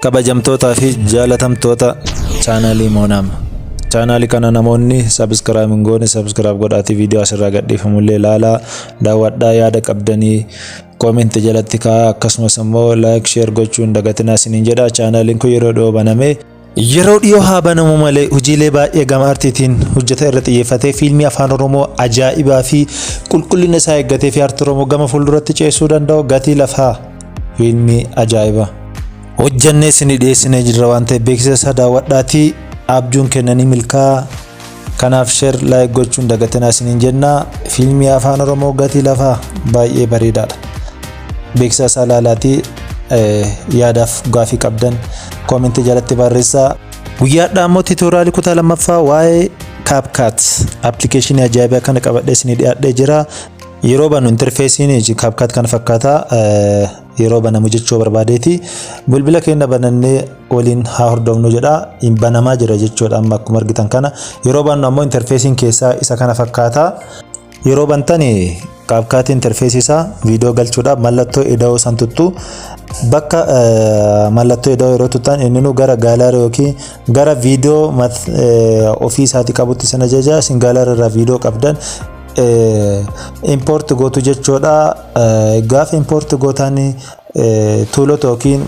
kabajamtootaa fi jaalatamtoota chaanaalii Moonaam. Chaanaalii kana namoonni subscribe goone subscribe godhaatii viidiyoo asirraa gadhiifamullee ilaalaa daawwadhaa yaada qabdanii comment jalatti kaa'aa akkasumas immoo like share gochuun dagatinaa isiniin jedha. Chaanaaliin kun yeroo dhiyoo baname yeroo dhiyoo haa banamu malee hojiilee baay'ee gama artiitiin hojjeta irra xiyyeeffatee fiilmii afaan Oromoo ajaa'ibaa fi qulqullina isaa eeggatee fi artii Oromoo gama fuulduratti ceesuu danda'u gatii lafaa fiilmii ajaa'ibaa hojjannee isinii dhiyeessinee jirra waan ta'eef beeksisa daawwadhaatii abjuun kennanii milkaa kanaaf share like gochuun dagatinaa isiniin jenna. Fiilmii afaan Oromoo gatii lafaa baay'ee bareedaadha. Beeksisa isaa ilaalaatii yaadaaf gaafii qabdan comment jalatti barreessaa. Guyyaadhaa immoo tiitoraalii kutaa lammaffaa waa'ee CapCut application ajaa'ibaa kana qabadhee isinii dhiyaadhee jira. Yeroo banu interfeesiin CapCut kan fakkaata yeroo banamu jechuu barbaadeeti bilbila keenya banannee waliin haa hordofnu jedha banamaa jira jechuudha. Amma akkuma argitan kana yeroo banu ammoo interfeesiin keessaa isa kana fakkaata. Yeroo bantani CapCut interfeesii isaa viidiyoo galchuudhaaf mallattoo ida'oo san tuttu bakka mallattoo ida'oo yeroo tuttan inni gara gaalarii yookiin gara viidiyoo ofii isaatii qabutti sana jaja isin gaalarii irraa viidiyoo qabdan import gootu jechuudha. Gaafa import gootan tuulota yookiin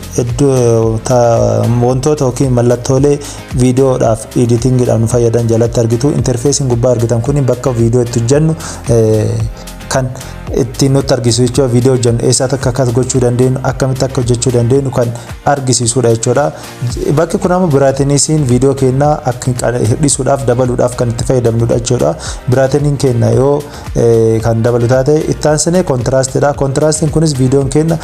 wantoota yookiin mallattoolee viidiyoodhaaf editingiidhaaf nu fayyadan jalatti argitu. Interfeesiin gubbaa argitan kun bakka viidiyoo itti hojjennu kan ittiin nutti argisiisu jechuudha. Viidiyoo hojjennu eessatti akka akkas gochuu dandeenyu akkamitti akka hojjechuu dandeenyu kan argisiisudha jechuudha. Bakki kun ammoo biraatiniisiin viidiyoo keenyaa akka hir'isuudhaaf dabaluudhaaf kan itti fayyadamnudha jechuudha. Biraatiniin keenya yoo kan dabalu taate itti aansinee kontiraastiidha. Kontiraastiin kunis viidiyoon keenya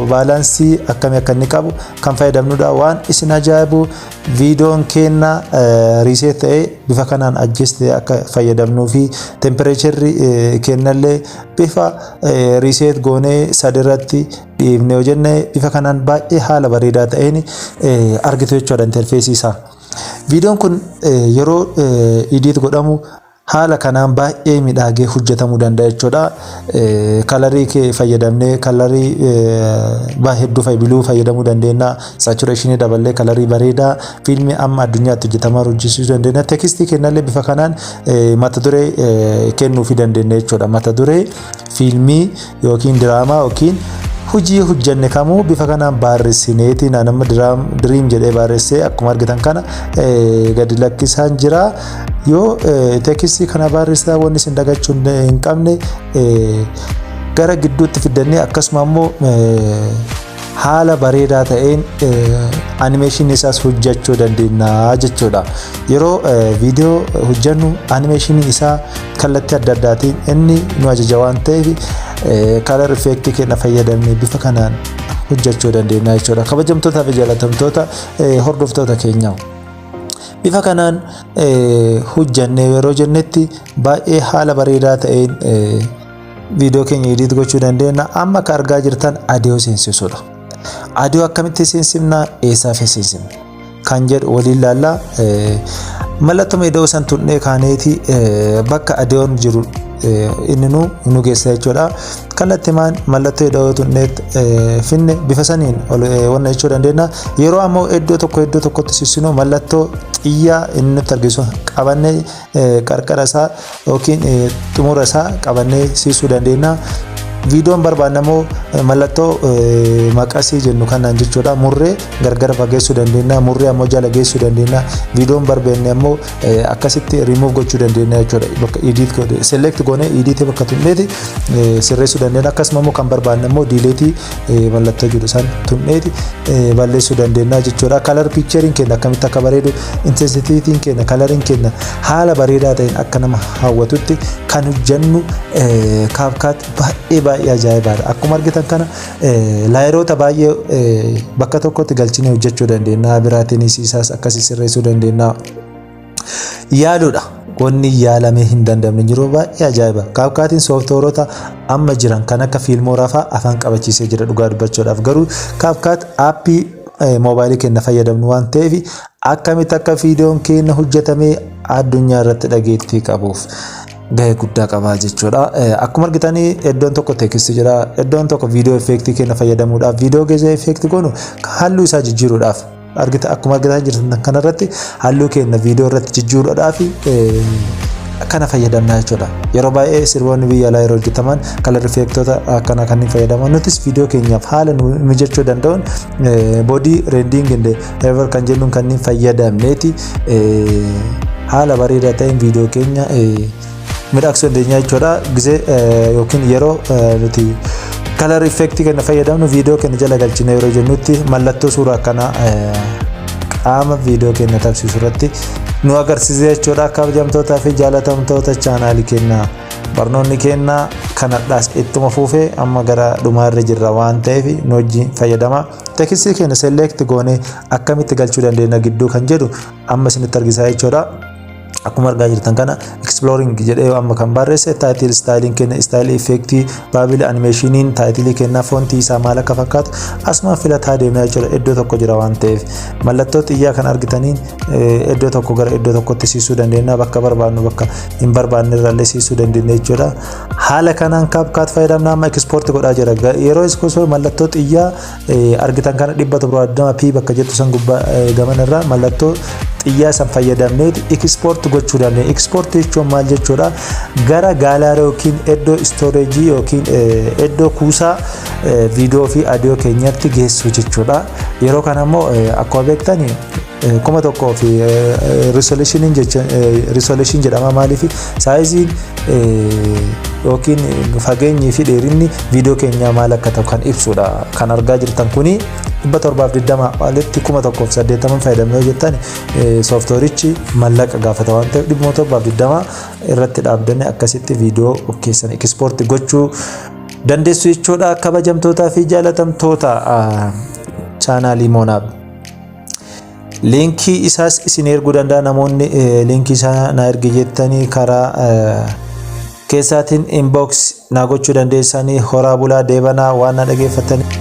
baalaansii akkamii akka inni qabu kan fayyadamnudha. Waan isin ajaa'ibu viidiyoon keenya riiseet ta'ee bifa kanaan adjust akka fayyadamnuu fi tempereecherri keenyallee bifa riiseet goonee sadirratti dhiifnee hojjenne bifa kanaan baay'ee haala bareedaa ta'een argitu jechuudha interfeesii isaa. Viidiyoon kun yeroo edit godhamu haala kanaan baay'ee miidhagee hojjetamuu danda'a jechuudha. Kalarii kee fayyadamnee kalarii hedduu fayyadamuu dandeenya. Saturation daballee kalarii bareedaa fiilmii amma addunyaatti hojjetamaa hojjechuu dandeenya. Tekstii kennallee bifa kanaan mata duree kennuufii dandeenya jechuudha. Mata duree fiilmii yookiin diraamaa yookiin hojii hojjenne kamuu bifa kanaan barreessineeti nama diriim jedhee barreessee akkuma argitan kana gadi lakkisaan jira. Yoo tekstii kana barreessaa wanni isin dagachuu hin qabne gara gidduutti fidannee akkasuma immoo haala bareedaa ta'een animeeshinii isaas hojjechuu dandeenya jechuudha. Yeroo viidiyoo hojjennu animeeshinii isaa kallattii adda addaatiin inni nu ajaja waan ta'eef color effect keenya fayyadamnee bifa kanaan hojjechuu dandeenya jechuudha. Kabajamtootaa fi jaalatamtoota hordoftoota keenyaa bifa kanaan hojjannee yeroo jennetti baay'ee haala bareedaa ta'een viidiyoo keenya edit gochuu dandeenya. Amma ka argaa jirtan adiyoo seensisuudha. Adiyoo akkamitti seensifna eessaaf seensifna kan jedhu waliin ilaallaa. Mallattoo ida'oo san tunnee kaaneeti bakka adiyoon jiru inni nu geessa jechuudha. Kallattii maan mallattoo ida'oo tunnee finne bifa saniin wanna jechuu dandeenya. Yeroo ammoo iddoo tokkotti sissinu mallattoo xiyyaa inni nutti argisu qabannee qarqara isaa yookiin xumura isaa qabannee siisuu dandeenya. Viidiyoon barbaanne ammoo mallattoo maqasii jennu kanaan jechuudha. Murree gargar fageessuu dandeenya. Murree ammoo jala geessuu dandeenya. Viidiyoon barbaanne ammoo akkasitti remove gochuu dandeenya jechuudha. Bakka edit select goone edit bakka tunneeti sirreessuu dandeenya. Akkasuma immoo kan barbaanne ammoo delete mallattoo jedhu san tunneeti balleessuu dandeenya jechuudha. Color picturein keenya akkamitti akka bareedu intensitytiin keenya coloriin keenya haala bareedaa ta'een akka nama hawwatutti kan hojjennu CapCut baay'ee ajaa'ibaadha. Akkuma argitan kana laayeroota baay'ee bakka tokkotti galchinee hojjechuu dandeenya. Biraatiinis isaas akkasii sirreessuu dandeenya. Yaaluudha. Wanni yaalamee hin dandamne jiru baay'ee ajaa'iba. CapCutiin sooftooroota amma jiran kan akka Filmora fa'aa afaan qabachiisee jira dhugaa dubbachuudhaaf. Garuu CapCut aappii moobaayilii keenya fayyadamnu waan ta'eef akkamitti akka viidiyoon keenya hojjetamee addunyaa irratti dhageettii qabuuf gahee guddaa qaba jechuudha. Akkuma argitanii iddoon tokko teekistii jira, iddoon tokko viidiyoo effeektii kenna fayyadamuudhaaf viidiyoo keessa effeektii goonu halluu isaa jijjiiruudhaaf akkuma argitan jirtan kanarratti halluu kenna viidiyoo irratti jijjiiruudhaaf kana fayyadamna jechuudha. Yeroo baay'ee sirboonni biyya alaa yeroo hojjetaman kalar effeektoota akkana kanneen fayyadaman nutis viidiyoo keenyaaf haala mijachuu danda'uun boodii rending inde ever kan jennuun kanneen fayyadamneeti haala bareedaa ta'een viidiyoo keenya midhagsuu dandeenya jechuudha. Gisee yookiin yeroo nuti kalar effeektii kenna fayyadamnu viidiyoo keenya jala galchina yeroo jennutti mallattoo suuraa kana qaama viidiyoo keenya taasisu irratti nu agarsiisa jechuudha. Kabajamtootaa fi jaalatamtoota chaanaalii keenyaa barnoonni keenyaa kanadhaas ittuma fufee amma gara dhumaarra jirra waan ta'eef nu wajjin fayyadama. Teekistii keenya select goonee akkamitti galchuu dandeenya gidduu kan jedhu amma isinitti argisiisa jechuudha. Akkuma argaa jirtan kana exploring jedhee amma kan barreesse title styling kenna style effect babila animationiin title kenna fonti isaa maal akka fakkaatu asuma filataa deemna jechuudha. Iddoo tokko jira waan ta'eef mallattoo xiyyaa kan argitaniin iddoo tokko gara iddoo tokkotti siisuu dandeenya, bakka barbaadnu bakka hin barbaanne irrallee siisuu dandeenya jechuudha. Haala kanaan CapCut fayyadamna amma export godhaa jira. Yeroo iskosoo mallattoo xiyyaa argitan kana 170p bakka jettu san gubbaa gamanirra mallattoo xiyyaa san fayyadamnee export gochuu dandeenya. Export jechuun maal jechuudha? Gara gaalaarii yookiin iddoo storage yookiin iddoo kuusaa viidiyoo fi audio keenyatti geessuu jechuudha. Yeroo kana immoo akkuma beektan 1000 fi resolution jedhama. Maaliif saayiziin yookiin fageenyii fi dheerinni viidiyoo keenyaa maal akka ta'u kan ibsudha. Kan argaa jirtan kuni 720 walitti 1080 fayyadamnee jettan sooftoorichi mallaqa gaafata waan ta'eef 720 irratti dhaabdanne akkasitti viidiyoo keessan export gochuu dandeessu jechuudha. Kabajamtootaa fi jaalatamtoota chaanaalii Moonaab linkii isaas isin erguu danda'a. Namoonni linkii isaa na erge jettanii karaa keessaatiin inbox na gochuu dandeessanii. Horaa bulaa deebanaa waan na dhageeffatanii